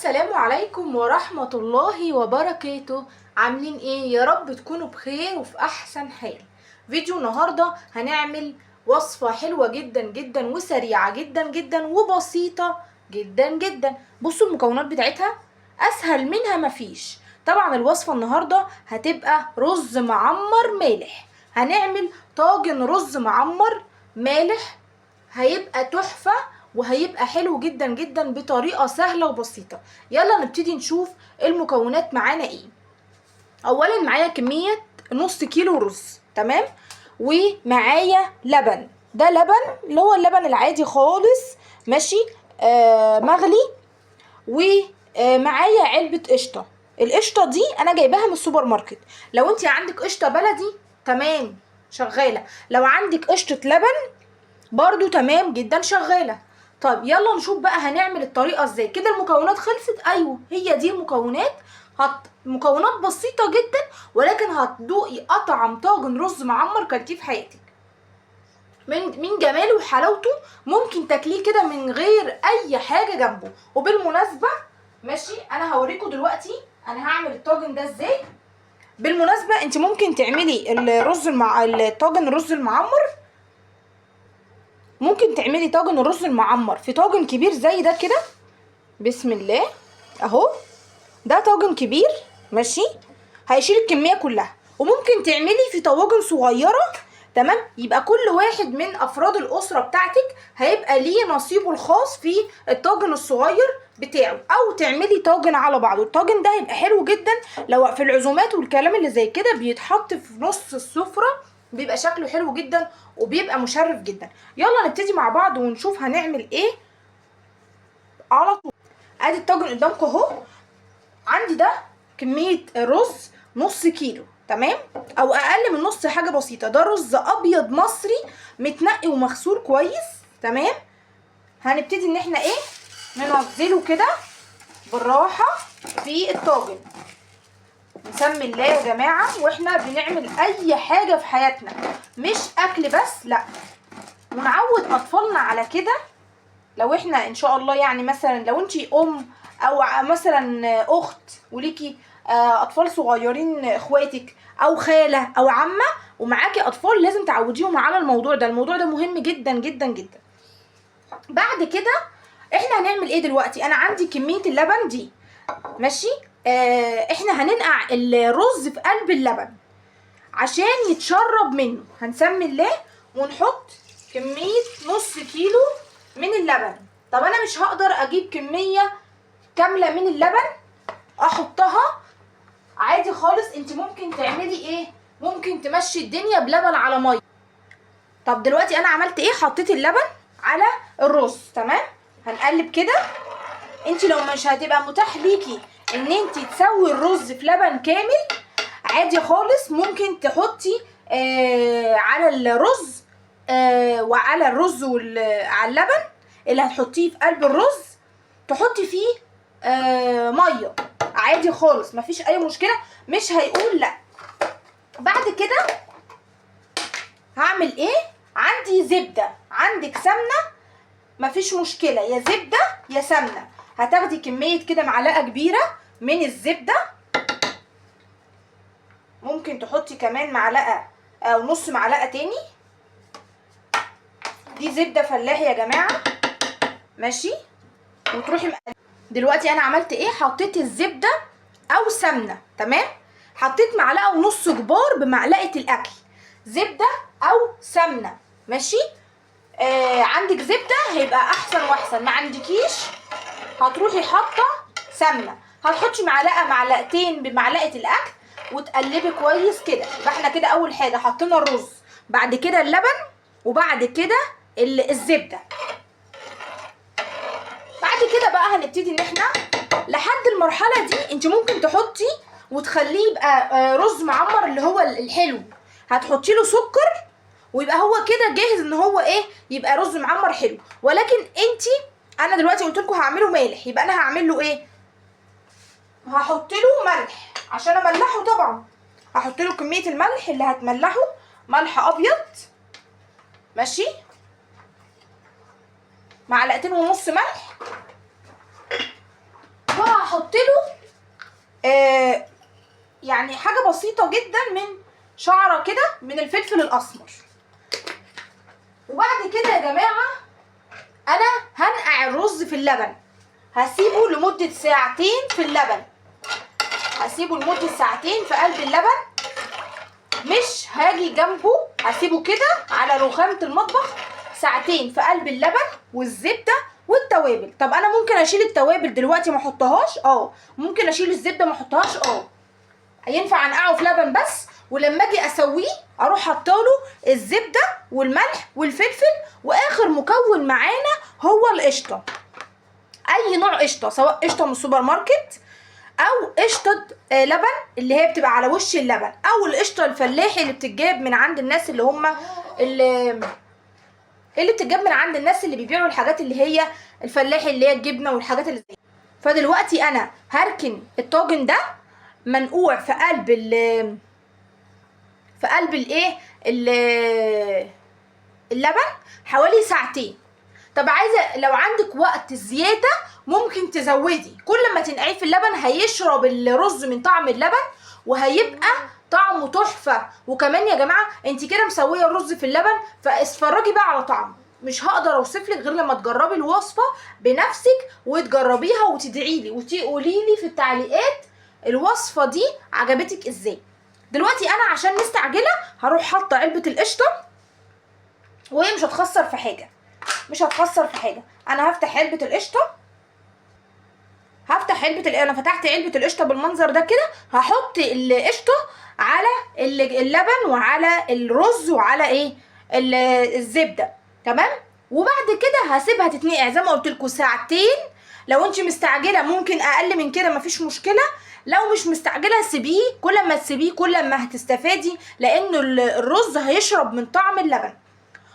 السلام عليكم ورحمة الله وبركاته. عاملين ايه؟ يا رب تكونوا بخير وفي احسن حال. فيديو النهاردة هنعمل وصفة حلوة جدا جدا وسريعة جدا جدا وبسيطة جدا جدا. بصوا المكونات بتاعتها اسهل منها مفيش. طبعا الوصفة النهاردة هتبقى رز معمر مالح. هنعمل طاجن رز معمر مالح، هيبقى تحفة وهيبقى حلو جدا جدا بطريقة سهلة وبسيطة. يلا نبتدي نشوف المكونات معانا ايه. اولا معايا كمية نص كيلو رز، تمام، ومعايا لبن. ده لبن اللي هو اللبن العادي خالص، ماشي، مغلي. ومعايا علبة قشطة. القشطة دي انا جايباها من السوبر ماركت. لو انت عندك قشطة بلدي تمام شغالة، لو عندك قشطة لبن برضو تمام جدا شغالة. طيب يلا نشوف بقى هنعمل الطريقة ازاي. كده المكونات خلصت. ايوه هي دي المكونات. مكونات بسيطة جدا، ولكن هتدوقي اطعم طاجن رز معمر كلتيه في حياتك. من جماله وحلاوته ممكن تاكليه كده من غير اي حاجة جنبه. وبالمناسبة ماشي، انا هوريكم دلوقتي انا هعمل الطاجن ده ازاي. بالمناسبة انت ممكن تعملي الطاجن الرز المعمر، ممكن تعملي طاجن الرز المعمر في طاجن كبير زي ده كده. بسم الله اهو، ده طاجن كبير ماشي، هيشيل الكميه كلها. وممكن تعملي في طواجن صغيره، تمام، يبقى كل واحد من افراد الاسره بتاعتك هيبقى ليه نصيبه الخاص في الطاجن الصغير بتاعه. او تعملي طاجن على بعضه. الطاجن ده هيبقى حلو جدا لو في العزومات والكلام اللي زي كده، بيتحط في نص السفره، بيبقى شكله حلو جدا وبيبقى مشرف جدا. يلا نبتدي مع بعض ونشوف هنعمل ايه على طول. ادي الطاجن قدامكم اهو. عندي ده كميه رز نص كيلو، تمام، او اقل من نص، حاجه بسيطه. ده رز ابيض مصري متنقي ومغسول كويس، تمام. هنبتدي ان احنا ايه، ننزله كده بالراحه في الطاجن. نسمي الله يا جماعه واحنا بنعمل اي حاجه في حياتنا، مش اكل بس، لا، ونعود اطفالنا على كده. لو احنا ان شاء الله يعني مثلا لو انتي ام او مثلا اخت وليكي اطفال صغيرين، اخواتك او خاله او عمه ومعاكي اطفال، لازم تعوديهم على الموضوع ده. الموضوع ده مهم جدا جدا جدا. بعد كده احنا هنعمل ايه دلوقتي؟ انا عندي كميه اللبن دي ماشي. احنا هننقع الرز في قلب اللبن عشان يتشرب منه. هنسمي الله ونحط كميه نص كيلو من اللبن. طب انا مش هقدر اجيب كميه كامله من اللبن احطها عادي خالص. انت ممكن تعملي ايه، ممكن تمشي الدنيا بلبن على ميه. طب دلوقتي انا عملت ايه، حطيت اللبن على الرز، تمام. هنقلب كده. انت لو مش هتبقى متاح ليكي ان انت تسوي الرز في لبن كامل، عادي خالص ممكن تحطي على الرز وعلى الرز على اللبن اللي هتحطيه في قلب الرز، تحطي فيه ميه عادي خالص، مفيش اي مشكله، مش هيقول لا. بعد كده هعمل ايه، عندي زبده، عندك سمنه، مفيش مشكله، يا زبده يا سمنه. هتاخدي كميه كده معلقه كبيره من الزبده، ممكن تحطي كمان معلقه او نص معلقه تاني. دي زبده فلاحي يا جماعه ماشي. وتروحي دلوقتي انا عملت ايه، حطيت الزبده او سمنه، تمام. حطيت معلقه ونص كبار بمعلقه الاكل زبده او سمنه ماشي. عندك زبده هيبقى احسن واحسن، ما عندكيش هتروحي حاطه سمنه. هتحطي معلقتين بمعلقه الاكل وتقلبي كويس كده. يبقى احنا كده اول حاجه حطينا الرز، بعد كده اللبن، وبعد كده الزبده. بعد كده بقى هنبتدي ان احنا لحد المرحله دي انت ممكن تحطي وتخليه يبقى رز معمر اللي هو الحلو. هتحطي له سكر ويبقى هو كده جاهز ان هو ايه، يبقى رز معمر حلو. ولكن انا دلوقتي قلت لكم هعمله مالح، يبقى انا هعمل له ايه، هحط له ملح عشان املحه. طبعا هحط له كميه الملح اللي هتملحه، ملح ابيض ماشي، معلقتين ونص ملح. هحط له يعني حاجه بسيطه جدا من شعره كده من الفلفل الاسمر. وبعد كده يا جماعه انا هنقع الرز في اللبن، هسيبه لمده ساعتين في اللبن، هسيبه لمده ساعتين في قلب اللبن، مش هاجي جنبه، هسيبه كده على رخامه المطبخ ساعتين في قلب اللبن والزبده والتوابل. طب انا ممكن اشيل التوابل دلوقتي ما احطهاش؟ ممكن اشيل الزبده ما احطهاش؟ ينفع انقعه في لبن بس، ولما اجي اسويه اروح حاطاله الزبده والملح والفلفل، واخر مكون معانا هو القشطه. اي نوع قشطه، سواء قشطه من السوبر ماركت او قشطه لبن اللي هي بتبقى على وش اللبن، او القشطه الفلاحي اللي بتتجاب من عند الناس اللي بتتجاب من عند الناس اللي بيبيعوا الحاجات اللي هي الفلاحي، اللي هي الجبنه والحاجات اللي زي. فدلوقتي انا هركن الطاجن ده منقوع في قلب اللبن حوالي ساعتين. طب عايزه لو عندك وقت زياده ممكن تزودي، كل ما تنقعيه في اللبن هيشرب الرز من طعم اللبن وهيبقى طعمه تحفه. وكمان يا جماعه انت كده مسويه الرز في اللبن، فاتفرجي بقى على طعمه، مش هقدر اوصفلك غير لما تجربي الوصفه بنفسك وتجربيها وتدعي لي وتقولي لي في التعليقات الوصفه دي عجبتك ازاي. دلوقتي انا عشان مستعجله هروح حاطه علبه القشطه، وهي مش هتخسر في حاجه، مش هتخسر في حاجه. انا هفتح علبه القشطه، انا فتحت علبه القشطه بالمنظر ده كده، هحط القشطه على اللبن وعلى الرز وعلى الزبده، تمام. وبعد كده هسيبها تتنقع زي ما قلت لكم ساعتين. لو انت مستعجله ممكن اقل من كده، مفيش مشكله. لو مش مستعجله سيبيه، كل ما تسيبيه كل ما هتستفادي، لانه الرز هيشرب من طعم اللبن.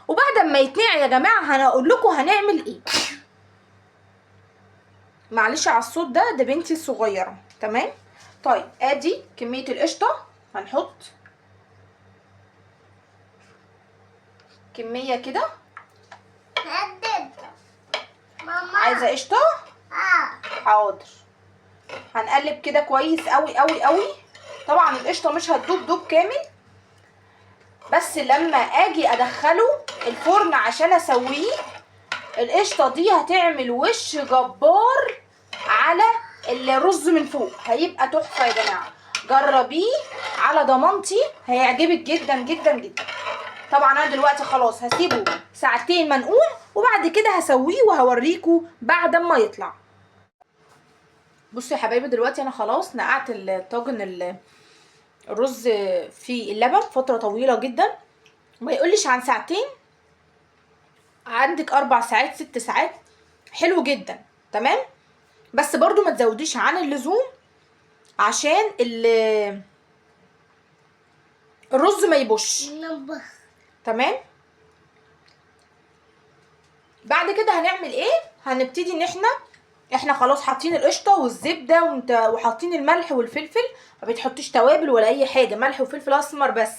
وبعد ما يتنقع يا جماعه هنقول لكم هنعمل ايه. معلش على الصوت ده بنتي الصغيره، تمام. طيب ادي كميه القشطه، هنحط كميه كده. عايزه قشطه؟ حاضر. هنقلب كده كويس قوي قوي قوي. طبعا القشطه مش هتدوب كامل، بس لما اجي ادخله الفرن عشان اسويه القشطه دي هتعمل وش جبار على الرز من فوق، هيبقى تحفه يا جماعه. جربيه على ضمانتي، هيعجبك جدا جدا جدا. طبعا انا دلوقتي خلاص هسيبه ساعتين منقوع، وبعد كده هسويه وهوريكم بعد ما يطلع. بصوا يا حبايبي دلوقتي انا خلاص نقعت الطاجن الرز في اللبن فتره طويله جدا، ما يقولش عن ساعتين، عندك 4 ساعات 6 ساعات، حلو جدا، تمام. بس برضو ما تزوديش عن اللزوم عشان الرز ما يبوش، تمام. بعد كده هنعمل ايه؟ هنبتدي ان احنا خلاص حاطين القشطه والزبده وحاطين الملح والفلفل، ما بتحطيش توابل ولا اي حاجه، ملح وفلفل اسمر بس،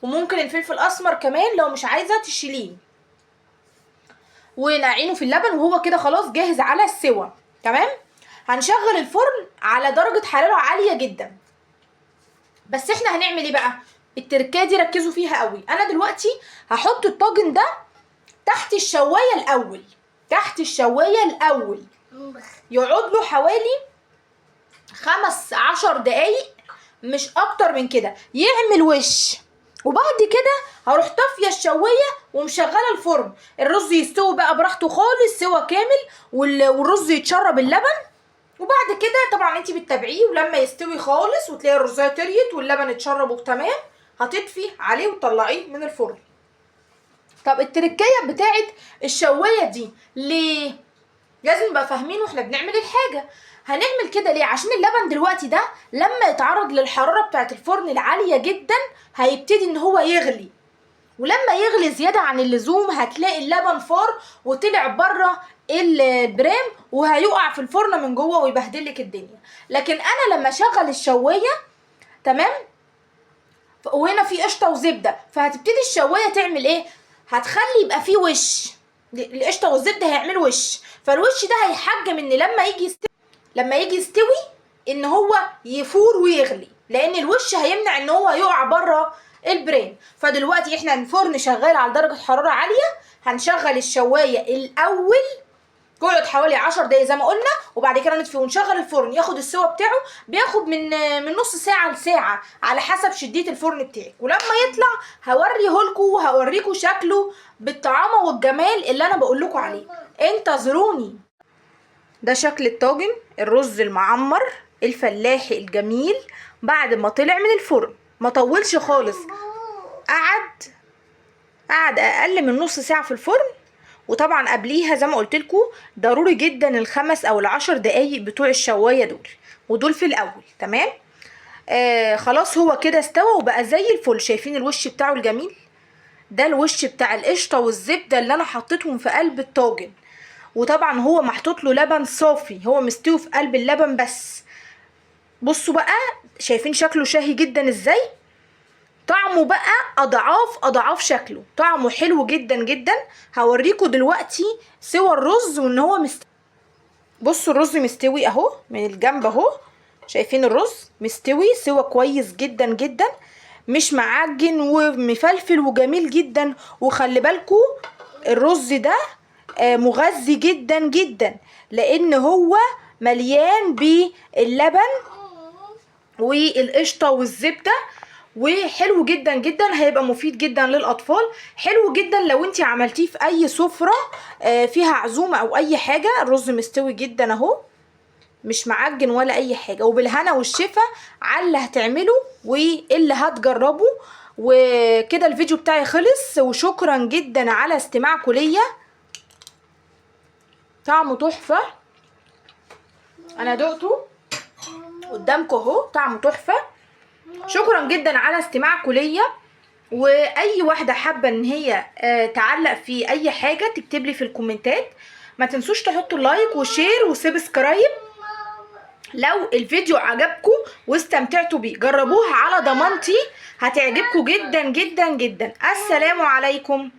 وممكن الفلفل الاسمر كمان لو مش عايزه تشيليه، ونقعينه في اللبن وهو كده خلاص جاهز على السوا، تمام. هنشغل الفرن على درجه حراره عاليه جدا. بس احنا هنعمل ايه بقى؟ التركيه دي ركزوا فيها قوي. انا دلوقتي هحط الطاجن ده تحت الشوايه الاول، يقعد له حوالي 15 دقايق مش اكتر من كده، يعمل وش. وبعد كده هروح طافيه الشوايه ومشغله الفرن، الرز يستوي بقى براحته خالص سوا كامل، والرز يتشرب اللبن. وبعد كده طبعا انت بتتابعيه، ولما يستوي خالص وتلاقي الرزايه طريت واللبن اتشرب تمام، هتطفي عليه وتطلعيه من الفرن. طب التركيه بتاعت الشوايه دي ليه؟ لازم نبقى فاهمين واحنا بنعمل الحاجه. هنعمل كده ليه؟ عشان اللبن دلوقتي ده لما يتعرض للحراره بتاعت الفرن العاليه جدا هيبتدي ان هو يغلي، ولما يغلي زياده عن اللزوم هتلاقي اللبن فار وطلع بره البرام، وهيقع في الفرن من جوه ويبهدلك الدنيا. لكن انا لما اشغل الشوايه، تمام، وهنا في قشطه وزبده، فهتبتدي الشوايه تعمل ايه؟ هتخلي يبقى فيه وش، القشطه والزبده هيعملوا وش، فالوش ده هيحجم ان لما يجي لما يجي يستوي ان هو يفور ويغلي، لان الوش هيمنع ان هو يقع بره البريم. فدلوقتي احنا الفرن شغال على درجه حراره عاليه، هنشغل الشوايه الاول تقعد حوالي 10 دقايق زي ما قلنا، وبعد كده نطفي ونشغل الفرن ياخد السوا بتاعه. بياخد من نص ساعه لساعه على حسب شديه الفرن بتاعك. ولما يطلع هوريهولكوا وهوريكوا شكله بالطعامه والجمال اللي انا بقول لكم عليه. انتظروني. ده شكل الطاجن الرز المعمر الفلاحي الجميل بعد ما طلع من الفرن. ما طولش خالص، قعد اقل من نص ساعه في الفرن. وطبعا قبليها زي ما قلت لكم ضروري جدا ال5 أو ال10 دقايق بتوع الشوايه دول، ودول في الاول. تمام. خلاص هو كده استوى وبقى زي الفل. شايفين الوش بتاعه الجميل؟ ده الوش بتاع القشطه والزبده اللي انا حطيتهم في قلب الطاجن. وطبعا هو محطوط له لبن صافي، هو مستوي في قلب اللبن بس. بصوا بقى، شايفين شكله شهي جدا ازاي؟ طعمه بقى اضعاف شكله، طعمه حلو جدا جدا. هوريكم دلوقتي سوى الرز وان هو مستوي. بصوا الرز مستوي اهو من الجنب اهو. شايفين الرز مستوي سوى كويس جدا جدا، مش معجن ومفلفل وجميل جدا. وخلي بالكم الرز ده مغذي جدا جدا، لان هو مليان باللبن والقشطه والزبده، وحلو جدا جدا. هيبقى مفيد جدا للاطفال. حلو جدا لو انت عملتيه في اي سفره فيها عزومه او اي حاجه. الرز مستوي جدا اهو، مش معجن ولا اي حاجه. وبالهنا والشفا على اللي هتعمله واللي هتجربه. وكده الفيديو بتاعي خلص، وشكرا جدا على استماعكم ليا. طعمه تحفه، انا دقته قدامكم اهو، طعمه تحفه. شكرا جدا على استماعكم ليا. واي واحده حابه ان هي تعلق في اي حاجه تكتب لي في الكومنتات. ما تنسوش تحطوا لايك وشير وسبسكرايب لو الفيديو عجبكم واستمتعتوا بيه. جربوها على ضمانتي، هتعجبكم جدا جدا جدا. السلام عليكم.